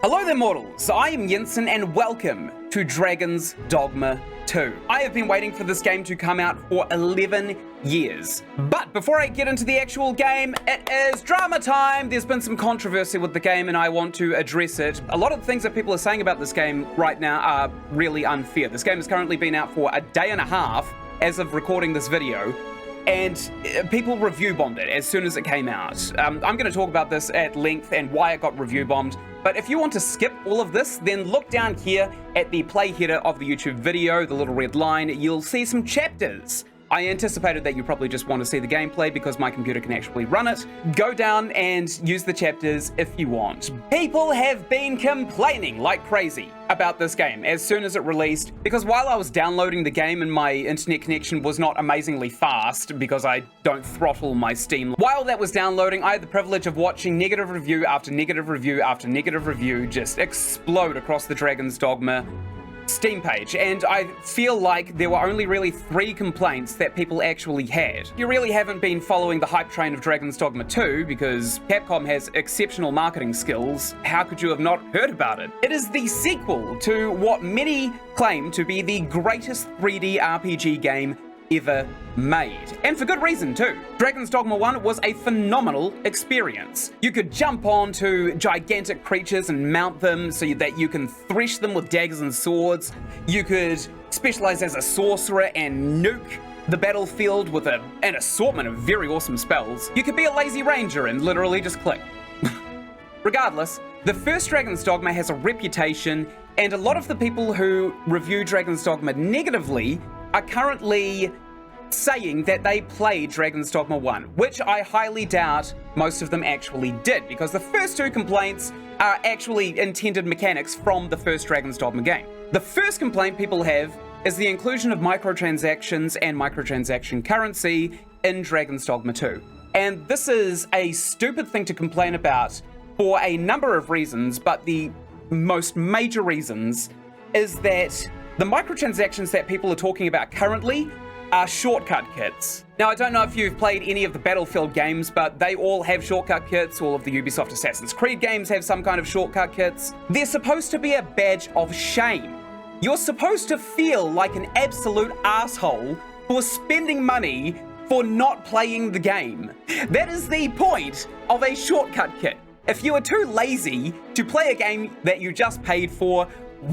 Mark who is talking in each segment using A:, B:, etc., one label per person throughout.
A: Hello there, mortals. I am Ynsin and welcome to Dragon's Dogma 2. I have been waiting for this game to come out for 11 years. But before I get into the actual game, it is drama time. There's been some controversy with the game and I want to address it. A lot of the things that people are saying about this game right now are really unfair. This game has currently been out for a day and a half as of recording this video. And people review bombed it as soon as it came out. I'm going to talk about this at length and why it got review bombed. But if you want to skip all of this, then look down here at the play header of the YouTube video, the little red line. You'll see some chapters. I anticipated that you probably just want to see the gameplay because my computer can actually run it. Go down and use the chapters if you want. People have been complaining like crazy about this game as soon as it released, because while I was downloading the game and my internet connection was not amazingly fast because I don't throttle my Steam, while that was downloading, I had the privilege of watching negative review after negative review after negative review just explode across the Dragon's Dogma Steam page, and I feel like there were only really 3 complaints that people actually had. You really haven't been following the hype train of Dragon's Dogma 2 because Capcom has exceptional marketing skills. How could you have not heard about it? It is the sequel to what many claim to be the greatest 3D RPG game ever made. And for good reason too. Dragon's Dogma 1 was a phenomenal experience. You could jump onto gigantic creatures and mount them so that you can thresh them with daggers and swords. You could specialize as a sorcerer and nuke the battlefield with an assortment of very awesome spells. You could be a lazy ranger and literally just click. Regardless, the first Dragon's Dogma has a reputation, and a lot of the people who review Dragon's Dogma negatively are currently saying that they played Dragon's Dogma 1, which I highly doubt most of them actually did, because the first 2 complaints are actually intended mechanics from the first Dragon's Dogma game. The first complaint people have is the inclusion of microtransactions and microtransaction currency in Dragon's Dogma 2. And this is a stupid thing to complain about for a number of reasons, but the most major reasons is that the microtransactions that people are talking about currently are shortcut kits. Now, I don't know if you've played any of the Battlefield games, but they all have shortcut kits. All of the Ubisoft Assassin's Creed games have some kind of shortcut kits. They're supposed to be a badge of shame. You're supposed to feel like an absolute asshole for spending money for not playing the game. That is the point of a shortcut kit. If you are too lazy to play a game that you just paid for,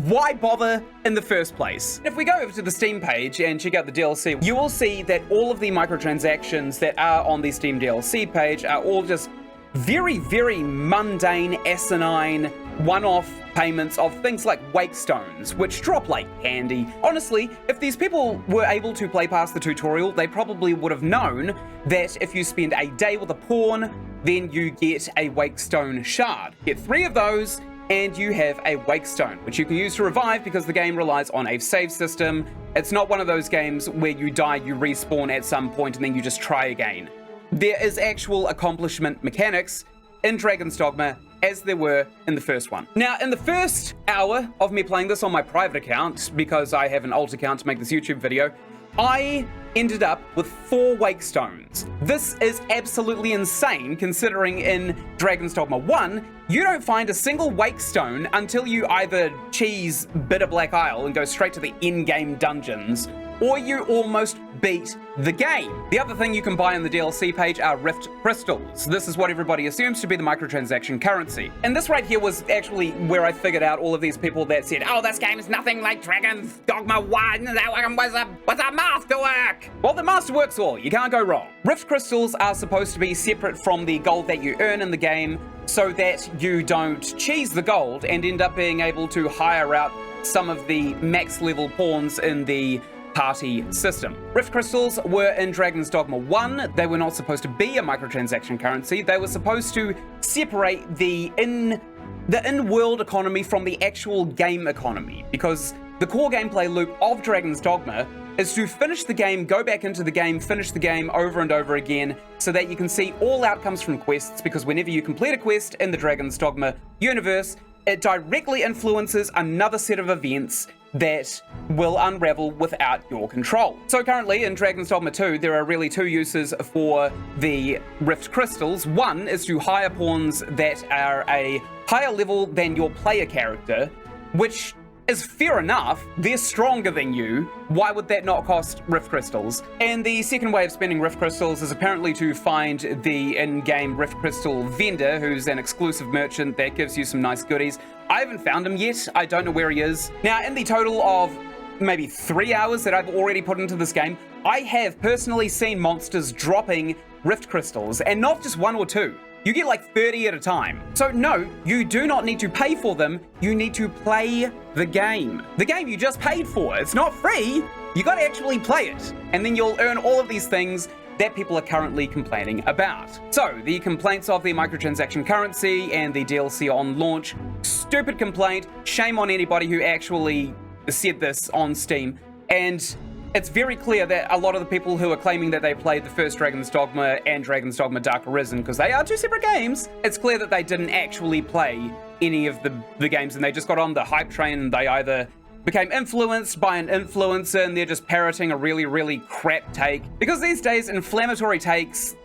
A: why bother in the first place? If we go over to the Steam page and check out the DLC, you will see that all of the microtransactions that are on the Steam DLC page are all just very, very mundane, asinine, one-off payments of things like wake stones, which drop like candy. Honestly, if these people were able to play past the tutorial, they probably would have known that if you spend a day with a pawn, then you get a wake stone shard. Get 3 of those, and you have a wake stone, which you can use to revive because the game relies on a save system. It's not one of those games where you die, you respawn at some point, and then you just try again. There is actual accomplishment mechanics in Dragon's Dogma as there were in the first one. Now, in the first hour of me playing this on my private account, because I have an alt account to make this YouTube video, I ended up with 4 wake stones. This is absolutely insane considering in Dragon's Dogma 1, you don't find a single wake stone until you either cheese Bitter Black Isle and go straight to the in-game dungeons, or you almost beat the game. The other thing you can buy on the DLC page are Rift Crystals. This is what everybody assumes to be the microtransaction currency. And this right here was actually where I figured out all of these people that said, oh, this game is nothing like Dragon's Dogma 1, that was a masterwork. Well, the masterwork's all, you can't go wrong. Rift Crystals are supposed to be separate from the gold that you earn in the game so that you don't cheese the gold and end up being able to hire out some of the max level pawns in the party system. Rift Crystals were in Dragon's Dogma 1. They were not supposed to be a microtransaction currency. They were supposed to separate the in-world economy from the actual game economy, because the core gameplay loop of Dragon's Dogma is to finish the game, go back into the game, finish the game over and over again so that you can see all outcomes from quests, because whenever you complete a quest in the Dragon's Dogma universe, it directly influences another set of events that will unravel without your control. So currently in Dragon's Dogma 2, there are really two uses for the Rift Crystals. One is to hire pawns that are a higher level than your player character, which is fair enough. They're stronger than you. Why would that not cost Rift Crystals? And the second way of spending Rift Crystals is apparently to find the in-game Rift Crystal vendor, who's an exclusive merchant that gives you some nice goodies. I haven't found him yet. I don't know where he is. Now, in the total of maybe 3 hours that I've already put into this game, I have personally seen monsters dropping Rift Crystals, and not just one or two. You get like 30 at a time. So no, you do not need to pay for them. You need to play the game. The game you just paid for. It's not free. You gotta actually play it. And then you'll earn all of these things that people are currently complaining about. So the complaints of the microtransaction currency and the DLC on launch, stupid complaint. Shame on anybody who actually said this on Steam. And it's very clear that a lot of the people who are claiming that they played the first Dragon's Dogma and Dragon's Dogma Dark Arisen, because they are two separate games, it's clear that they didn't actually play any of the games, and they just got on the hype train, and they either became influenced by an influencer and they're just parroting a really, really crap take. Because these days, inflammatory takes,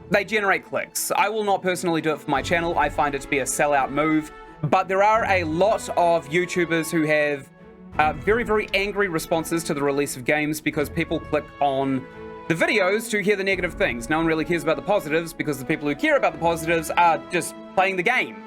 A: they generate clicks. I will not personally do it for my channel. I find it to be a sellout move, but there are a lot of YouTubers who have very, very angry responses to the release of games because people click on the videos to hear the negative things. No one really cares about the positives because the people who care about the positives are just playing the game.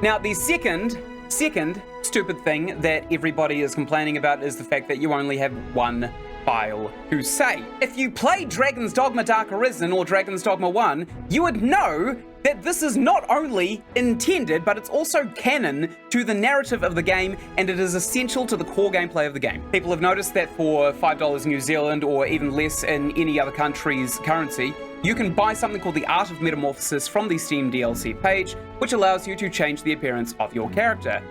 A: Now, the second stupid thing that everybody is complaining about is the fact that you only have one file to save. If you played Dragon's Dogma Dark Arisen or Dragon's Dogma 1, you would know that this is not only intended, but it's also canon to the narrative of the game, and it is essential to the core gameplay of the game. People have noticed that for $5 New Zealand or even less in any other country's currency, you can buy something called the Art of Metamorphosis from the Steam DLC page, which allows you to change the appearance of your character.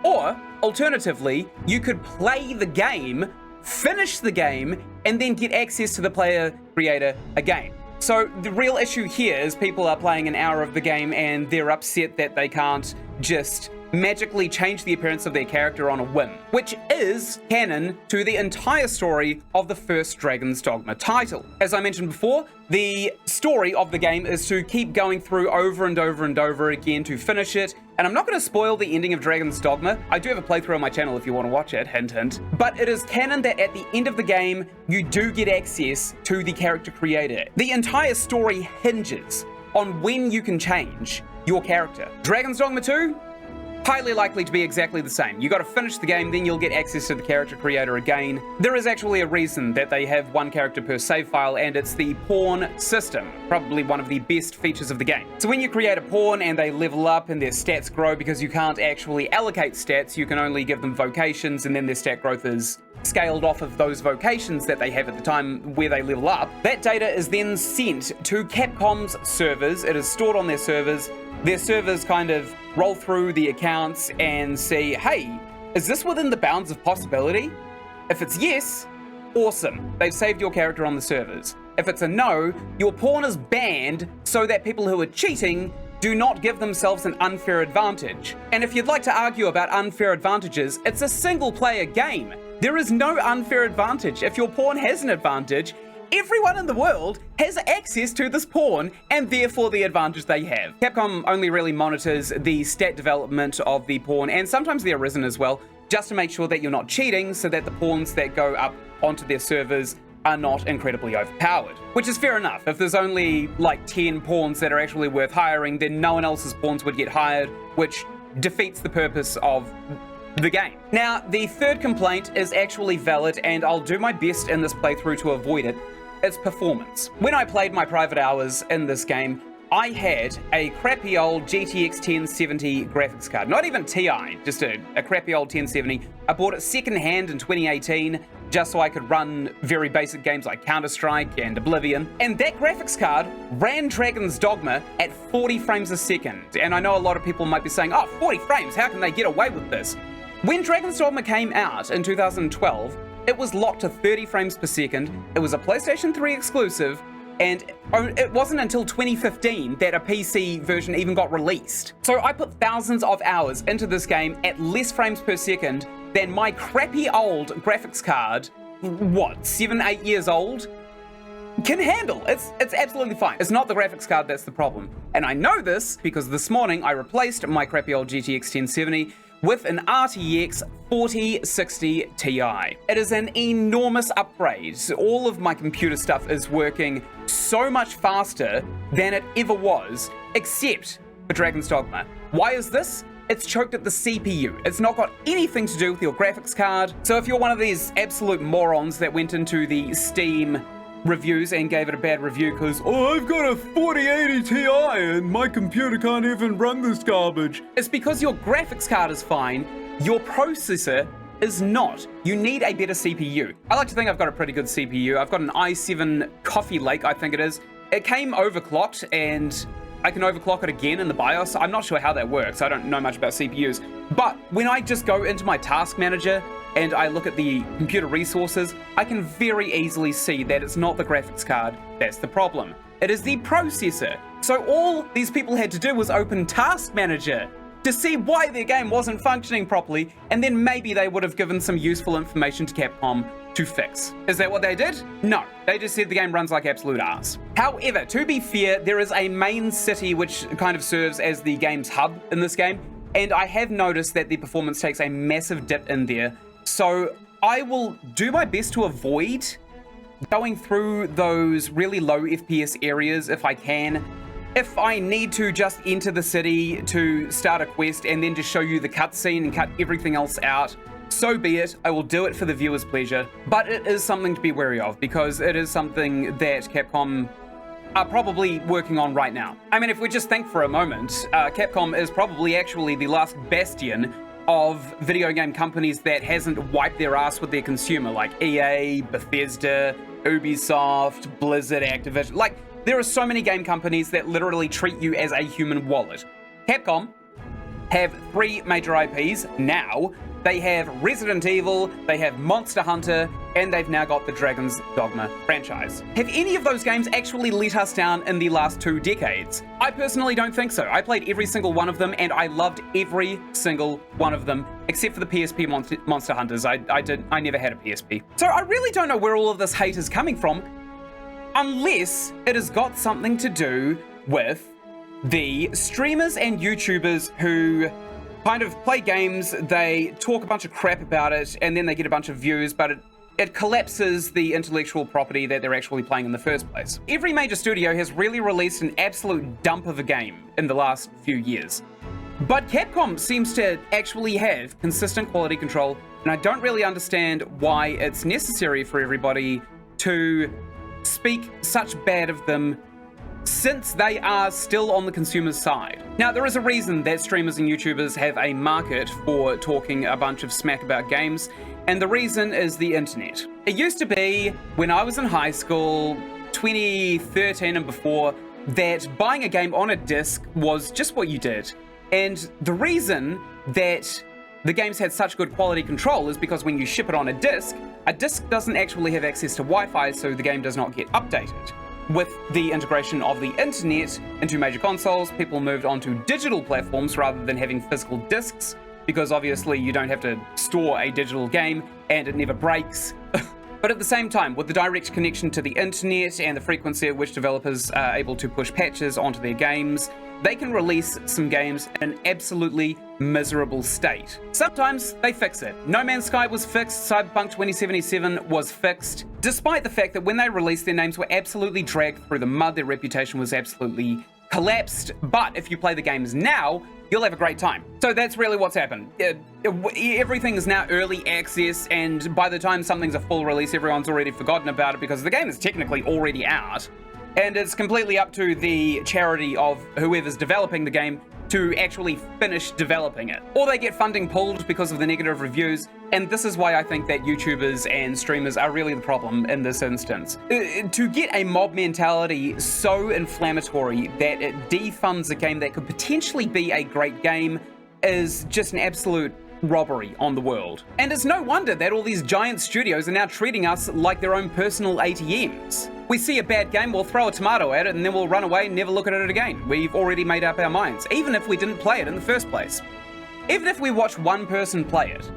A: Or, alternatively, you could play the game, finish the game, and then get access to the player creator again. So the real issue here is people are playing an hour of the game and they're upset that they can't just magically change the appearance of their character on a whim, which is canon to the entire story of the first Dragon's Dogma title. As I mentioned before, the story of the game is to keep going through over and over and over again to finish it. And I'm not going to spoil the ending of Dragon's Dogma. I do have a playthrough on my channel if you want to watch it, hint hint. But it is canon that at the end of the game, you do get access to the character creator. The entire story hinges on when you can change your character. Dragon's Dogma 2? Highly likely to be exactly the same. You got to finish the game, then you'll get access to the character creator again. There is actually a reason that they have one character per save file, and it's the pawn system, probably one of the best features of the game. So when you create a pawn and they level up and their stats grow, because you can't actually allocate stats, you can only give them vocations, and then their stat growth is scaled off of those vocations that they have at the time where they level up. That data is then sent to Capcom's servers. It is stored on their servers. Their servers kind of roll through the accounts and see, hey, is this within the bounds of possibility? If it's yes, awesome. They've saved your character on the servers. If it's a no, your pawn is banned so that people who are cheating do not give themselves an unfair advantage. And if you'd like to argue about unfair advantages, it's a single player game. There is no unfair advantage. If your pawn has an advantage, everyone in the world has access to this pawn and therefore the advantage they have. Capcom only really monitors the stat development of the pawn and sometimes the Arisen as well, just to make sure that you're not cheating so that the pawns that go up onto their servers are not incredibly overpowered. Which is fair enough. If there's only like 10 pawns that are actually worth hiring, then no one else's pawns would get hired, which defeats the purpose of the game. Now, the third complaint is actually valid, and I'll do my best in this playthrough to avoid it. It's performance. When I played my private hours in this game, I had a crappy old GTX 1070 graphics card. Not even Ti, just a crappy old 1070. I bought it secondhand in 2018 just so I could run very basic games like Counter-Strike and Oblivion. And that graphics card ran Dragon's Dogma at 40 frames a second. And I know a lot of people might be saying, oh, 40 frames, how can they get away with this? When Dragon's Dogma came out in 2012, it was locked to 30 frames per second. It was a PlayStation 3 exclusive, and it wasn't until 2015 that a PC version even got released. So I put thousands of hours into this game at less frames per second than my crappy old graphics card, what, 7, 8 years old, can handle. It's absolutely fine. It's not the graphics card that's the problem. And I know this because this morning I replaced my crappy old GTX 1070 with an RTX 4060 Ti. It is an enormous upgrade. All of my computer stuff is working so much faster than it ever was, except for Dragon's Dogma. Why is this? It's choked at the CPU. It's not got anything to do with your graphics card. So if you're one of these absolute morons that went into the Steam reviews and gave it a bad review because, oh, I've got a 4080 Ti and my computer can't even run this garbage. It's because your graphics card is fine, your processor is not. You need a better CPU. I like to think I've got a pretty good CPU. I've got an i7 Coffee Lake, I think it is. It came overclocked and I can overclock it again in the BIOS. I'm not sure how that works. I don't know much about CPUs. But when I just go into my task manager and I look at the computer resources, I can very easily see that it's not the graphics card that's the problem. It is the processor. So all these people had to do was open Task Manager to see why their game wasn't functioning properly, and then maybe they would have given some useful information to Capcom to fix. Is that what they did? No, they just said the game runs like absolute arse. However, to be fair, there is a main city which kind of serves as the game's hub in this game, and I have noticed that the performance takes a massive dip in there. So I will do my best to avoid going through those really low FPS areas if I can. If I need to just enter the city to start a quest and then just show you the cutscene and cut everything else out, so be it. I will do it for the viewer's pleasure. But it is something to be wary of because it is something that Capcom are probably working on right now. I mean, if we just think for a moment, Capcom is probably actually the last bastion of video game companies that hasn't wiped their ass with their consumer, like EA, Bethesda, Ubisoft, Blizzard, Activision. Like, there are so many game companies that literally treat you as a human wallet. Capcom have 3 major IPs now. They have Resident Evil, they have Monster Hunter, and they've now got the Dragon's Dogma franchise. Have any of those games actually let us down in the last 2 decades? I personally don't think so. I played every single one of them, and I loved every single one of them, except for the PSP Monster Hunters. I never had a PSP. So I really don't know where all of this hate is coming from, unless it has got something to do with the streamers and YouTubers who kind of play games, they talk a bunch of crap about it, and then they get a bunch of views, but it collapses the intellectual property that they're actually playing in the first place. Every major studio has really released an absolute dump of a game in the last few years. But Capcom seems to actually have consistent quality control, and I don't really understand why it's necessary for everybody to speak such bad of them since they are still on the consumer's side. Now, there is a reason that streamers and YouTubers have a market for talking a bunch of smack about games, and the reason is the internet. It used to be, when I was in high school, 2013 and before, that buying a game on a disc was just what you did. And the reason that the games had such good quality control is because when you ship it on a disc doesn't actually have access to Wi-Fi, so the game does not get updated. With the integration of the internet into major consoles, people moved onto digital platforms rather than having physical discs, because obviously you don't have to store a digital game and it never breaks. But at the same time, with the direct connection to the internet and the frequency at which developers are able to push patches onto their games, they can release some games in an absolutely miserable state. Sometimes they fix it. No Man's Sky was fixed, Cyberpunk 2077 was fixed, despite the fact that when they released, their names were absolutely dragged through the mud, their reputation was absolutely collapsed. But if you play the games now, you'll have a great time. So that's really what's happened. Everything is now early access, and by the time something's a full release, everyone's already forgotten about it because the game is technically already out. And it's completely up to the charity of whoever's developing the game to actually finish developing it. Or they get funding pulled because of the negative reviews, and this is why I think that YouTubers and streamers are really the problem in this instance. To get a mob mentality so inflammatory that it defunds a game that could potentially be a great game is just an absolute robbery on the world. And it's no wonder that all these giant studios are now treating us like their own personal ATMs. We see a bad game, we'll throw a tomato at it, and then we'll run away and never look at it again. We've already made up our minds, even if we didn't play it in the first place. Even if we watch one person play it.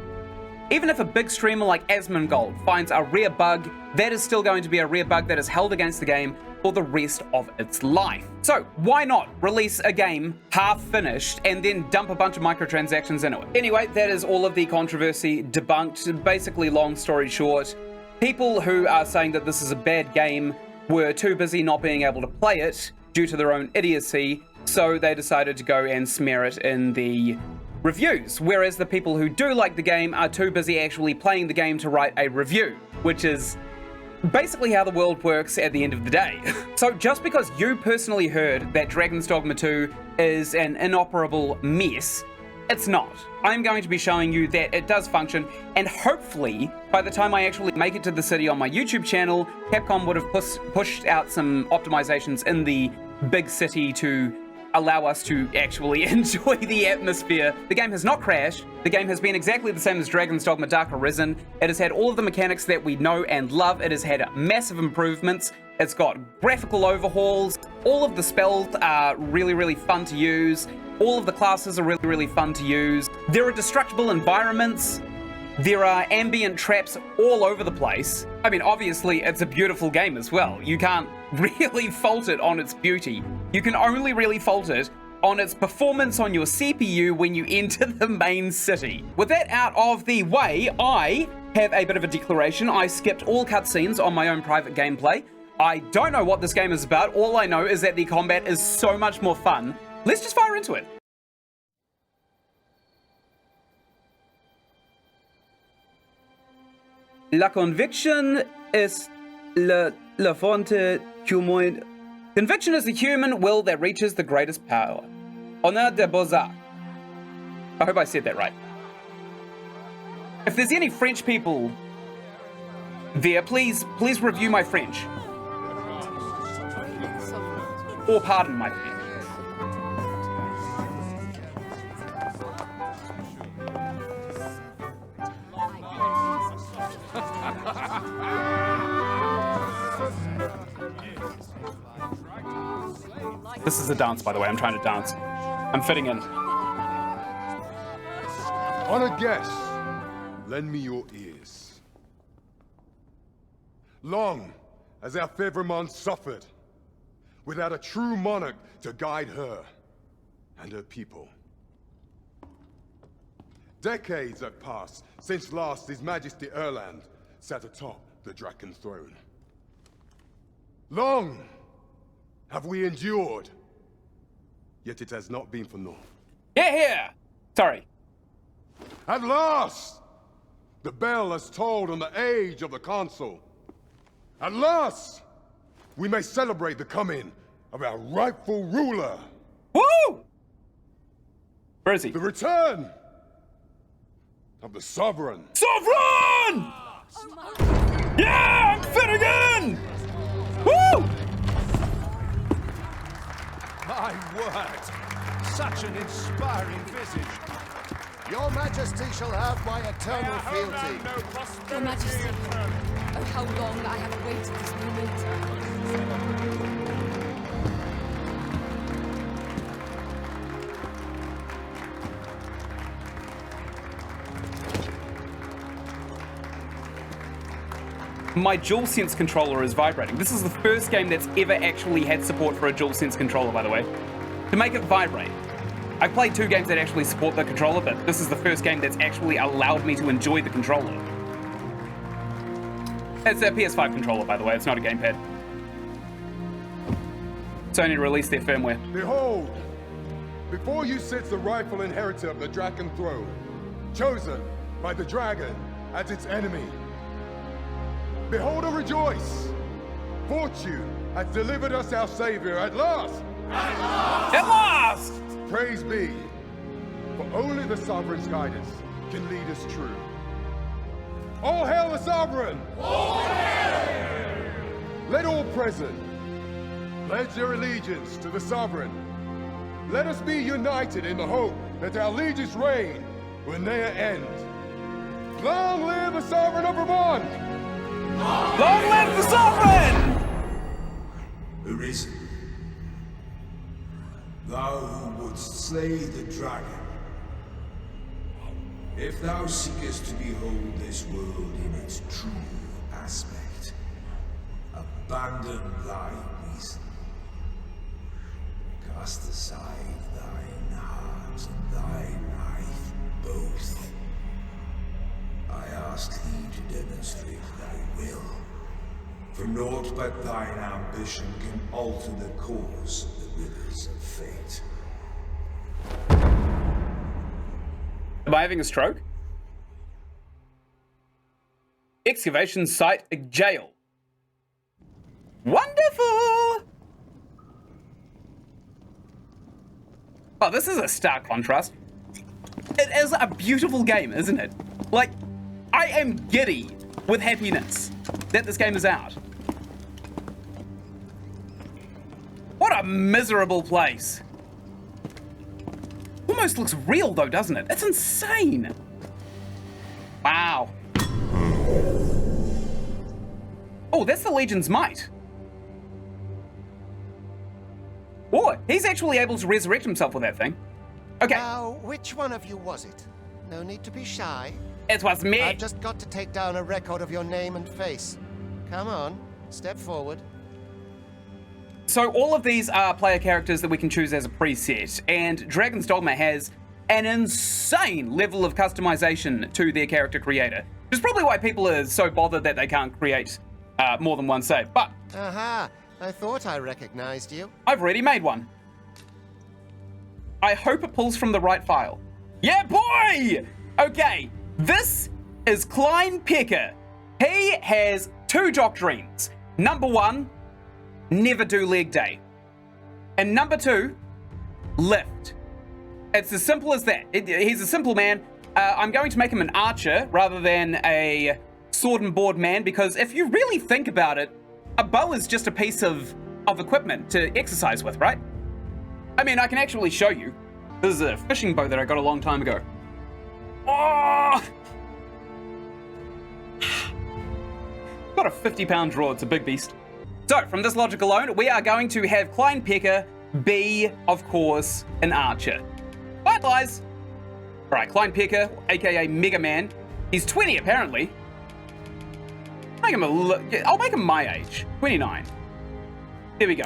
A: Even if a big streamer like Asmongold finds a rare bug, that is still going to be a rare bug that is held against the game for the rest of its life. So why not release a game half finished and then dump a bunch of microtransactions into it? Anyway, that is all of the controversy debunked. Basically, long story short, people who are saying that this is a bad game were too busy not being able to play it due to their own idiocy, so they decided to go and smear it in the reviews, whereas the people who do like the game are too busy actually playing the game to write a review, which is basically how the world works at the end of the day. So just because you personally heard that Dragon's Dogma 2 is an inoperable mess, it's not. I'm going to be showing you that it does function, and hopefully by the time I actually make it to the city on my YouTube channel, Capcom would have pushed out some optimizations in the big city to allow us to actually enjoy the atmosphere. The game has not crashed. The game has been exactly the same as Dragon's Dogma Dark Arisen. It has had all of the mechanics that we know and love. It has had massive improvements. It's got graphical overhauls. All of the spells are really, really fun to use. All of the classes are really, really fun to use. There are destructible environments. There are ambient traps all over the place. I mean, obviously, it's a beautiful game as well. You can't really fault it on its beauty. You can only really fault it on its performance on your CPU when you enter the main city. With that out of the way, I have a bit of a declaration. I skipped all cutscenes on my own private gameplay. I don't know what this game is about. All I know is that the combat is so much more fun. Let's just fire into it. La conviction is la fonte humaine. Conviction is the human will that reaches the greatest power. Honneur de Beaux-Arts. I hope I said that right. If there's any French people there, please review my French. Or pardon my French. This is a dance, by the way. I'm trying to dance. I'm fitting in.
B: Honored guests, lend me your ears. Long has our Fevremonde suffered, without a true monarch to guide her and her people. Decades have passed since last His Majesty Erland sat atop the Draken throne. Long have we endured, yet it has not been for naught.
A: Here! Sorry.
B: At last, the bell has tolled on the age of the console. At last, we may celebrate the coming of our rightful ruler.
A: Woo! Where is he?
B: The return of the sovereign.
A: Sovereign! Yeah, I'm fitting in! Woo!
C: My word! Such an inspiring visage.
D: Your Majesty shall have my eternal fealty.
E: Your Majesty, oh how long I have awaited this moment.
A: My DualSense controller is vibrating. This is the first game that's ever actually had support for a DualSense controller, by the way. To make it vibrate. I played 2 games that actually support the controller, but this is the first game that's actually allowed me to enjoy the controller. It's a PS5 controller, by the way. It's not a gamepad. Sony released their firmware.
B: Behold, before you sits the rightful inheritor of the Draken throne, chosen by the dragon as its enemy. Behold and rejoice! Fortune has delivered us our Savior at last!
A: At last! At last!
B: Praise be, for only the Sovereign's guidance can lead us true. All hail the Sovereign! All hail! Let all present pledge their allegiance to the Sovereign. Let us be united in the hope that our liege's reign will ne'er end. Long live the Sovereign of Vermont!
A: Long live the Sovereign!
F: arisen. Thou who wouldst slay the dragon. If thou seekest to behold this world in its true aspect, abandon thy reason. Cast aside thine heart and thy life both. I ask thee to demonstrate thy will. For naught but thine ambition can alter the course of the rivers of fate.
A: Am I having a stroke? Excavation site jail. Wonderful! Oh, this is a stark contrast. It is a beautiful game, isn't it? Like, I am giddy with happiness that this game is out. What a miserable place. Almost looks real though, doesn't it? It's insane. Wow. Oh, that's the Legion's Might. Oh, he's actually able to resurrect himself with that thing. Okay.
D: Now, which one of you was it? No need to be shy.
A: It was me.
D: I've just got to take down a record of your name and face. Come on, step forward.
A: So all of these are player characters that we can choose as a preset, and Dragon's Dogma has an insane level of customization to their character creator. Which is probably why people are so bothered that they can't create more than one save. But
D: Aha, I thought I recognized you.
A: I've already made one. I hope it pulls from the right file. Yeah, boy! Okay, this is Klein Pecher. He has two doctrines. Number one, never do leg day. And number two, lift. It's as simple as that. He's a simple man. I'm going to make him an archer rather than a sword and board man, because if you really think about it, a bow is just a piece of equipment to exercise with, right? I mean, I can actually show you. This is a fishing bow that I got a long time ago. Oh! Got a 50-pound draw. It's a big beast. So, from this logic alone, we are going to have Klein Pecher be, of course, an archer. But lies. Alright, Klein Pecher, aka Mega Man. He's 20, apparently. I'll make him my age. 29. There we go.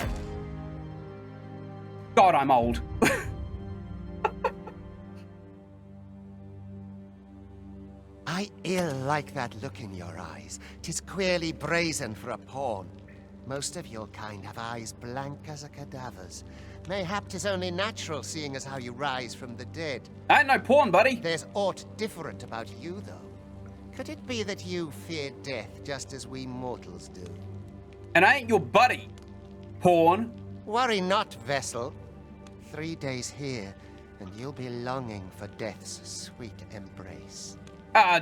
A: God, I'm old.
D: I ill like that look in your eyes. 'Tis queerly brazen for a pawn. Most of your kind have eyes blank as a cadaver's. Mayhap 'tis only natural, seeing as how you rise from the dead.
A: I ain't no pawn, buddy.
D: There's aught different about you, though. Could it be that you fear death just as we mortals do?
A: And I ain't your buddy, pawn.
D: Worry not, vessel. 3 days here, and you'll be longing for death's sweet embrace.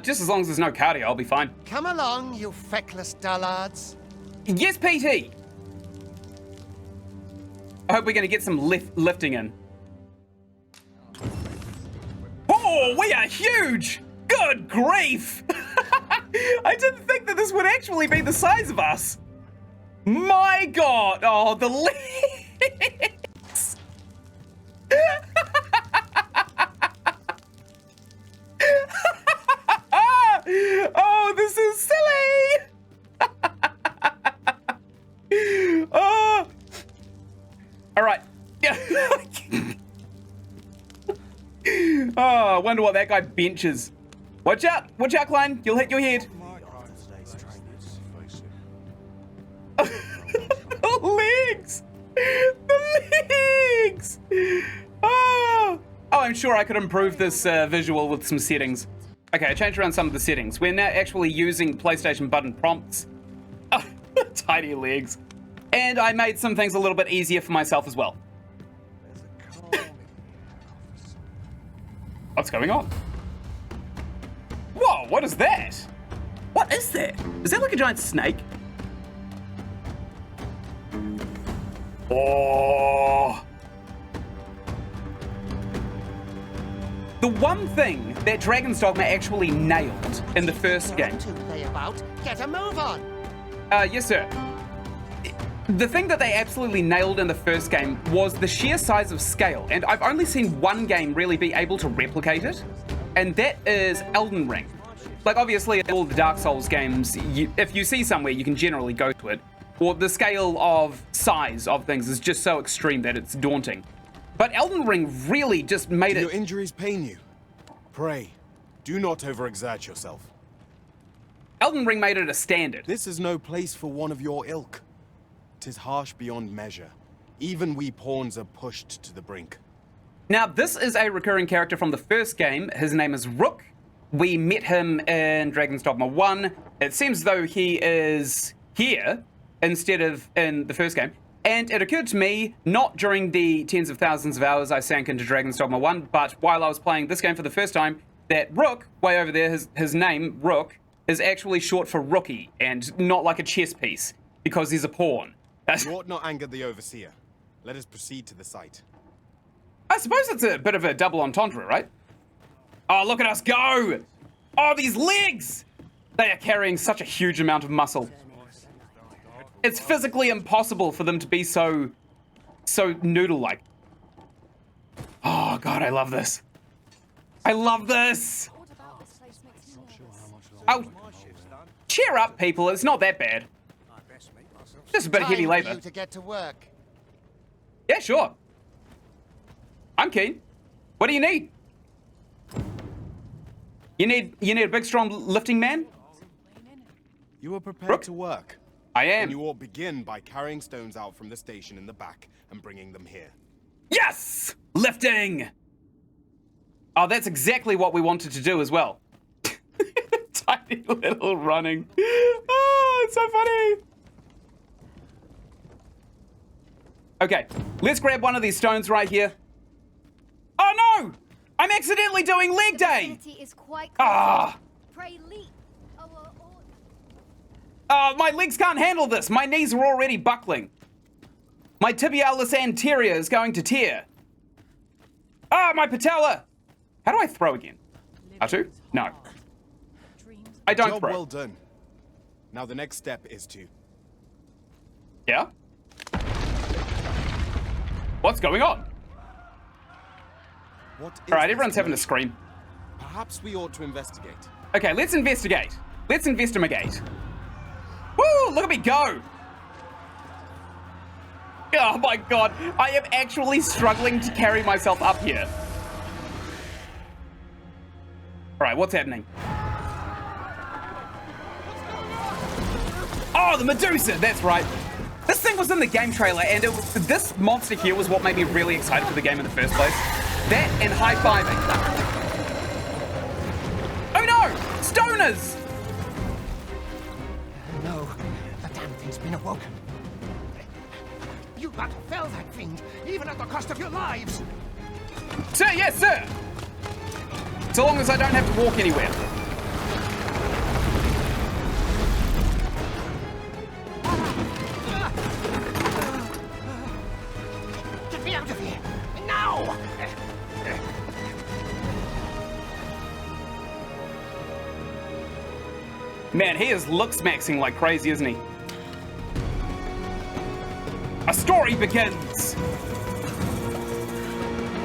A: Just as long as there's no cardio, I'll be fine.
D: Come along, you feckless dullards.
A: Yes, PT. I hope we're going to get some lifting in. Oh, we are huge! Good grief! I didn't think that this would actually be the size of us. My God! Oh, the legs! Oh, this is silly! Oh! All right. Oh, I wonder what that guy benches. Watch out, Klein. You'll hit your head. The legs! The legs! Oh, I'm sure I could improve this visual with some settings. Okay, I changed around some of the settings. We're now actually using PlayStation button prompts. Oh, tiny legs. And I made some things a little bit easier for myself as well. What's going on? Whoa, what is that? What is that? Is that like a giant snake? Oh. The one thing that Dragon's Dogma actually nailed in the first game.
D: To play about. Get a move on.
A: Yes, sir. the thing that they absolutely nailed in the first game was the sheer size of scale, and I've only seen one game really be able to replicate it, and that is Elden Ring. Like, obviously, in all the Dark Souls games, if you see somewhere, you can generally go to it, or the scale of size of things is just so extreme that it's daunting. But Elden Ring really just made
G: Do
A: it...
G: your injuries pain you? Pray, do not overexert yourself.
A: Elden Ring made it a standard.
G: This is no place for one of your ilk. 'Tis harsh beyond measure. Even we pawns are pushed to the brink.
A: Now, this is a recurring character from the first game. His name is Rook. We met him in Dragon's Dogma 1. It seems as though he is here instead of in the first game. And it occurred to me, not during the tens of thousands of hours I sank into Dragon's Dogma 1, but while I was playing this game for the first time, that Rook, way over there, his name, Rook, is actually short for rookie and not like a chess piece, because he's a pawn.
G: You ought not anger the Overseer. Let us proceed to the site.
A: I suppose it's a bit of a double entendre, right? Oh, look at us go! Oh, these legs! They are carrying such a huge amount of muscle. It's physically impossible for them to be so noodle-like. Oh, God, I love this. I love this! Oh, cheer up, people. It's not that bad. Just a bit of heavy labor.
D: Time for you to get to work.
A: Yeah, sure. I'm keen. What do you need? You need a big, strong lifting man?
G: You are prepared
A: Rook?
G: to work.
A: I
G: And
A: am.
G: you ought begin by carrying stones out from the station in the back and bringing them here.
A: Yes! Lifting! Oh, that's exactly what we wanted to do as well. Tiny little running. Oh, it's so funny. Okay, let's grab one of these stones right here. Oh no! I'm accidentally doing leg day!
E: Is quite
A: Ah!
E: Pray leap.
A: My legs can't handle this. My knees are already buckling. My tibialis anterior is going to tear. Ah, my patella! How do I throw again? How to? No. I don't
G: Job
A: throw.
G: well done. Now the next step is to...
A: Yeah? What's going on?
G: What is
A: Alright,
G: this
A: everyone's having a
G: commotion?
A: scream.
G: Perhaps we ought to investigate.
A: Okay, let's investigate. Let's investigate. Woo! Look at me go! Oh my god, I am actually struggling to carry myself up here. Alright, what's happening? Oh, the Medusa! That's right. This thing was in the game trailer, and this monster here was what made me really excited for the game in the first place. That and high-fiving. Oh no! Stoners!
D: No, the damn thing's been awoken. You got to fell that fiend, even at the cost of your lives.
A: Sir, yes, sir! So long as I don't have to walk anywhere.
D: Get me out of here, now!
A: Man, he is look-smaxing like crazy, isn't he? A story begins!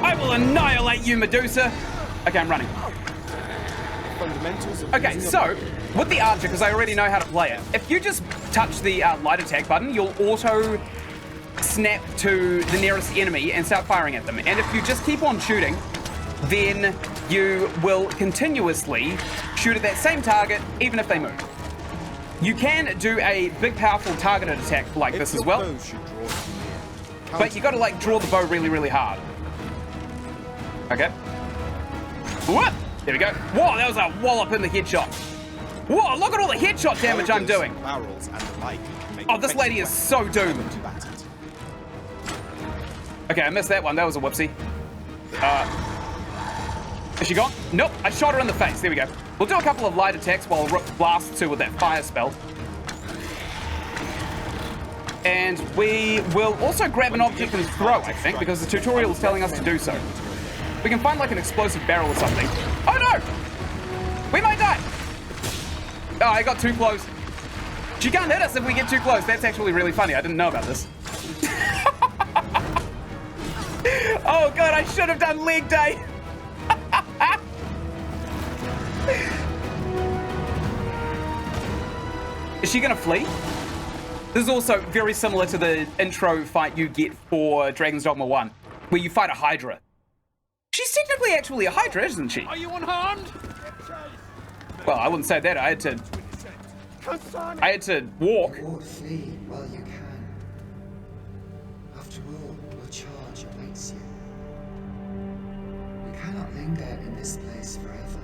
A: I will annihilate you, Medusa! Okay, I'm running.
G: Fundamentals of
A: Okay,
G: using a
A: so, with the archer, because I already know how to play it, if you just touch the light attack button, you'll auto snap to the nearest enemy and start firing at them. And if you just keep on shooting, then you will continuously shoot at that same target, even if they move. You can do a big, powerful targeted attack like
G: If
A: this as
G: your
A: well,
G: bow should draw.
A: but you gotta like draw the bow really, really hard. Okay. What? There we go. Whoa, that was a wallop in the headshot. Whoa, look at all the headshot damage I'm doing.
G: Barrels and the like make
A: Oh, this lady is so doomed.
G: battered.
A: Okay, I missed that one. That was a whoopsie. Is she gone? Nope, I shot her in the face. There we go. We'll do a couple of light attacks while Rook blasts her with that fire spell. And we will also grab an object and throw, I think, because the tutorial is telling us to do so. We can find like an explosive barrel or something. Oh no! We might die! Oh, I got too close. She can't hit us if we get too close. That's actually really funny. I didn't know about this. Oh god, I should have done leg day. Is she gonna flee? This is also very similar to the intro fight you get for Dragon's Dogma 1, where you fight a Hydra. She's technically actually a Hydra, isn't she?
C: Are you unharmed?
A: Well, I wouldn't say that. I had to walk.
H: Or flee while you can. After all, your charge awaits you. You cannot linger in this place forever.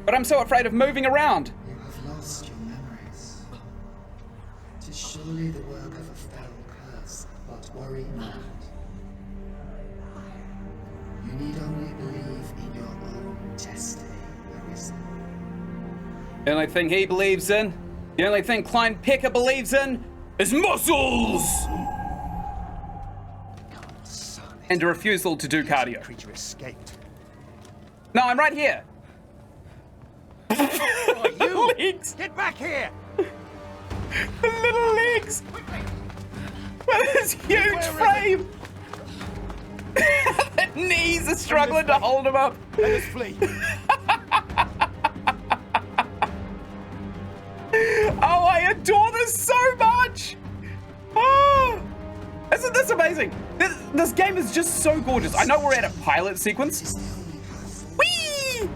A: But I'm so afraid of moving around.
H: You have lost your memories. 'Tis surely the work of a fell curse, but worry not. You need only believe in your own destiny, Ynsin.
A: The only thing he believes in, the only thing Klein Pecher believes in, is muscles! And a refusal to do cardio.
D: Creature escaped.
A: No, I'm right here.
D: Oh, you!
A: Legs!
D: Get back here!
A: The little legs! With his huge frame! The knees are struggling to hold him up.
G: Let us flee.
A: Oh, I adore this so much! Oh, isn't this amazing? This game is just so gorgeous. I know we're at a pilot sequence. Whee!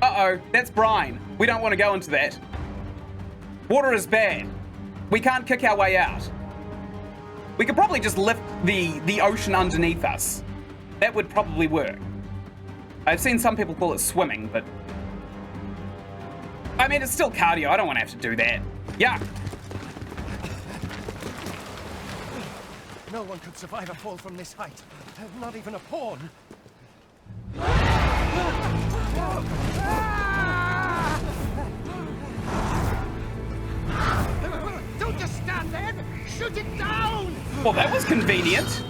A: Uh-oh, that's brine. We don't want to go into that. Water is bad. We can't kick our way out. We could probably just lift the ocean underneath us. That would probably work. I've seen some people call it swimming, but... I mean, it's still cardio. I don't want to have to do that. Yuck.
D: No one could survive a fall from this height. Not even a pawn. Don't just stand there! Shoot it down!
A: Well, that was convenient.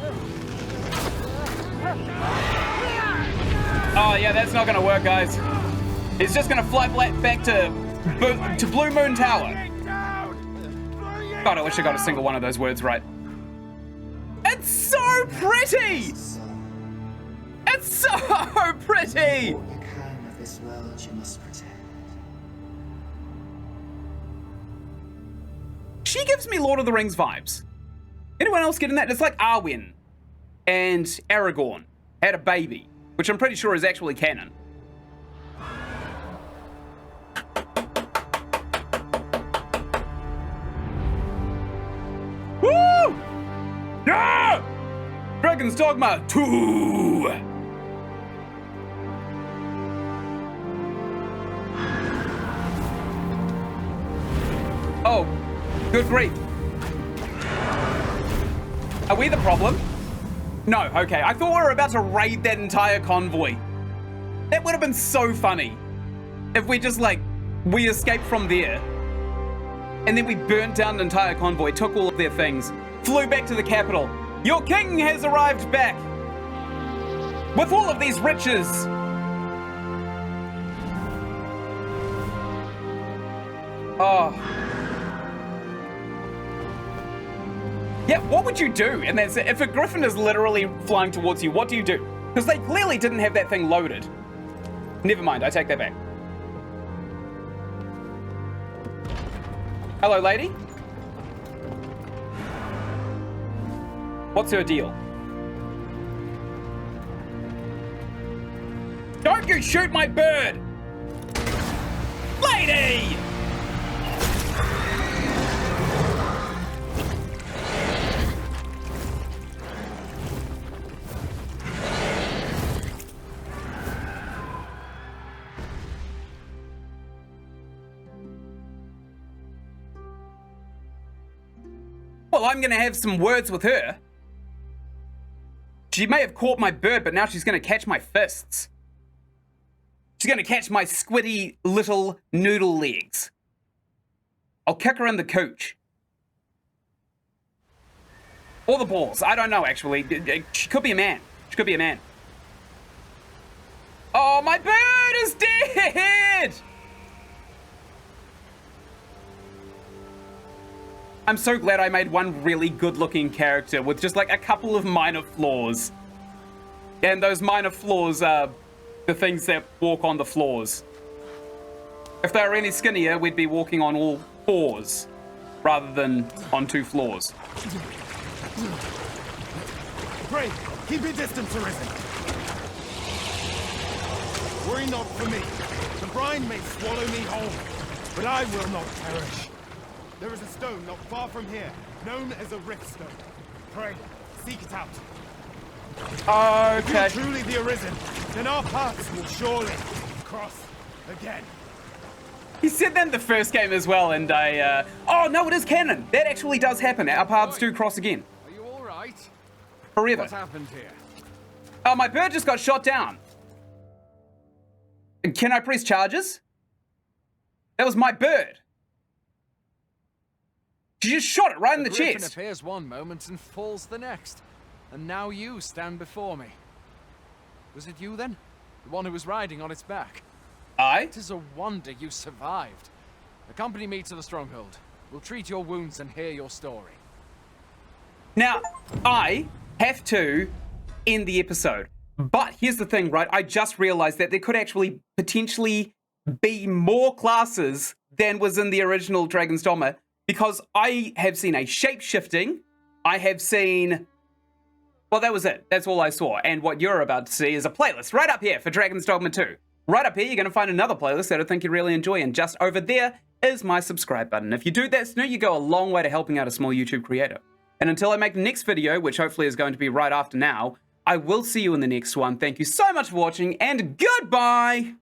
A: Oh, yeah, that's not going to work, guys. He's just going to fly back to Blue Moon Tower. God, I wish I got a single one of those words right. It's so pretty! It's so pretty!
H: What you can of this world you must protect.
A: She gives me Lord of the Rings vibes. Anyone else getting that? It's like Arwen and Aragorn had a baby, which I'm pretty sure is actually canon. Woo! Yeah! Dragon's Dogma 2! Oh, good grief. Are we the problem? No, okay. I thought we were about to raid that entire convoy. That would have been so funny. If we just, like, we escaped from there. And then we burnt down the entire convoy, took all of their things, flew back to the capital. Your king has arrived back. With all of these riches. Oh. Yeah, what would you do? And that's it. If a griffin is literally flying towards you, what do you do? Because they clearly didn't have that thing loaded. Never mind, I take that back. Hello, lady. What's her deal? Don't you shoot my bird! Lady! Well, I'm gonna have some words with her. She may have caught my bird, but now she's gonna catch my fists. She's gonna catch my squiddy little noodle legs. I'll kick her in the cooch. Or the balls, I don't know actually. She could be a man. She could be a man. Oh, my bird is dead! I'm so glad I made one really good-looking character with just like a couple of minor flaws. And those minor flaws are the things that walk on the floors. If they were any skinnier, we'd be walking on all fours rather than on 2 floors.
G: Pray, keep your distance, Arisen. Worry not for me. The brine may swallow me whole, but I will not perish. There is a stone not far from here, known as a rift stone. Pray, seek it out. If you
A: Okay.
G: are truly the Arisen, then our paths will surely cross again.
A: He said that in the first game as well, and I, oh no, it is canon. That actually does happen. Our paths do cross again.
C: Are you all right?
A: Forever.
C: What happened here?
A: Oh, my bird just got shot down. Can I press charges? That was my bird. She just shot it right in the
C: griffin
A: chest.
C: appears one moment and falls the next. And now you stand before me. Was it you then? The one who was riding on its back?
A: Aye?
C: It is a wonder you survived. Accompany me to the stronghold. We'll treat your wounds and hear your story.
A: Now, I have to end the episode. But here's the thing, right? I just realized that there could actually potentially be more classes than was in the original Dragon's Dogma, because I have seen a shape-shifting, I have seen... Well, that was it. That's all I saw. And what you're about to see is a playlist right up here for Dragon's Dogma 2. Right up here, you're going to find another playlist that I think you'd really enjoy, and just over there is my subscribe button. If you do that, you go a long way to helping out a small YouTube creator. And until I make the next video, which hopefully is going to be right after now, I will see you in the next one. Thank you so much for watching, and goodbye!